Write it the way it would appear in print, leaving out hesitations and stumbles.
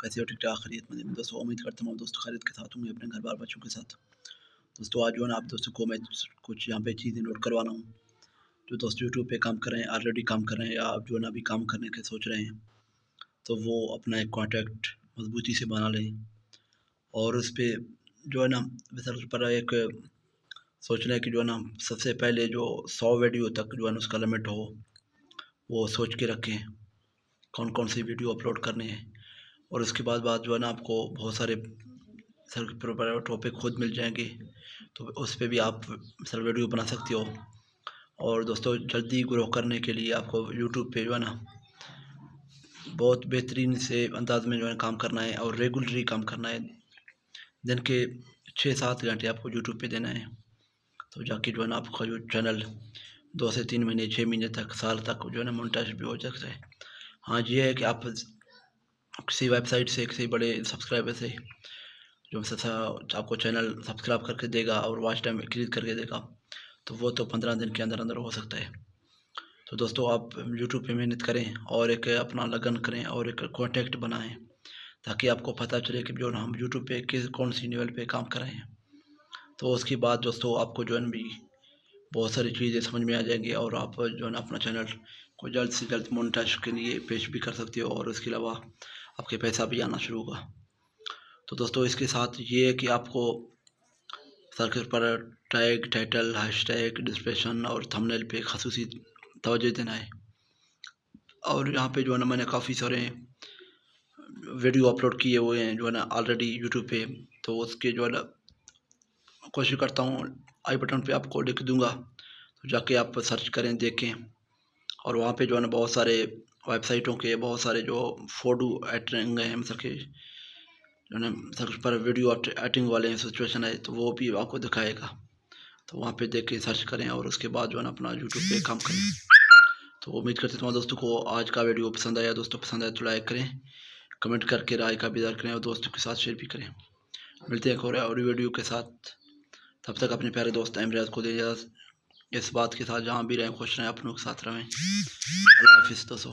कैसे हो? ठीक-ठाक खैरियत में दोस्तों, उम्मीद करता हूँ दोस्तों खैरियत के साथ होंगे, अपने घर बार बच्चों के साथ। दोस्तों आज जो है ना आप दोस्तों को मैं कुछ यहाँ पे चीज़ें नोट करवाना हूँ, जो दोस्त यूट्यूब पे काम कर रहे हैं, ऑलरेडी काम कर रहे हैं या आप जो है ना अभी काम करने के सोच रहे हैं, तो वो अपना एक कॉन्टैक्ट मज़बूती से बना लें। और उस पे जो है ना सबसे पर एक सोच रहे हैं कि जो है ना सबसे पहले जो 100 वीडियो तक जो है ना उसका लिमिट हो, वो सोच के रखें, कौन-कौन सी वीडियो अपलोड करने हैं। और उसके बाद जो है ना आपको बहुत सारे सर टॉपिक खुद मिल जाएँगे, तो उस पे भी आप सर वीडियो बना सकते हो। और दोस्तों जल्दी ग्रो करने के लिए आपको यूट्यूब पे जो है ना बहुत बेहतरीन से अंदाज़ में जो है काम करना है और रेगुलरली काम करना है। दिन के 6-7 घंटे आपको यूट्यूब पे देना है, तो जाके जो है ना आपका जो चैनल 2 से 3 महीने, 6 महीने तक, साल तक जो है ना मोनेटाइज़ भी हो सकता है। हाँ, ये है कि आप किसी वेबसाइट से, किसी बड़े सब्सक्राइबर से जो आपको चैनल सब्सक्राइब करके देगा और वॉच टाइम इंक्रीज़ करके देगा, तो वो तो 15 दिन के अंदर-अंदर हो सकता है। तो दोस्तों आप यूट्यूब पे मेहनत करें और एक अपना लगन करें और एक कॉन्टैक्ट बनाएँ, ताकि आपको पता चले कि जो ना हम यूट्यूब पे कौन-सी लेवल पे काम कर रहे हैं। तो उसके बाद दोस्तों आपको जो है ना भी बहुत सारी चीज़ें समझ में आ जाएँगी और आप जो है ना अपना चैनल को जल्द से जल्द मोनेटाइज़ के लिए पेश भी कर सकते हो और उसके अलावा आपके पैसा भी आना शुरू होगा। तो दोस्तों इसके साथ ये है कि आपको सर्कल पर टैग, टाइटल, हैशटैग, डिस्क्रिप्शन और थंबनेल पे ख़ासूसी तवज्जो देना है। और यहाँ पे जो है ना मैंने काफ़ी सारे वीडियो अपलोड किए हुए हैं जो है ना ऑलरेडी यूट्यूब पे, तो उसके जो है ना कोशिश करता हूँ आई बटन पे आपको लिख दूँगा, तो जाके आप सर्च करें, देखें। और वहाँ पे जो है ना बहुत सारे वेबसाइटों के बहुत सारे जो फ़ोटो एडिटिंग हैं, मतलब कि जो है ना सर्च पर वीडियो एडिटिंग वाले सिचुएशन है, तो वो भी आपको दिखाएगा। तो वहाँ पे देख के सर्च करें और उसके बाद जो है ना अपना यूट्यूब पे काम करें। तो उम्मीद करता हूँ दोस्तों को आज का वीडियो पसंद आया। दोस्तों पसंद आया तो लाइक करें, कमेंट करके राय का इज़हार करें और दोस्तों के साथ शेयर भी करें। मिलते हैं एक और वीडियो के साथ, तब तक अपने प्यारे दोस्त इमराज को दे इस बात के साथ जहाँ भी रहें खुश रहें, अपनों के साथ रहें। अल्लाह हाफ़िज़ दोस्तों।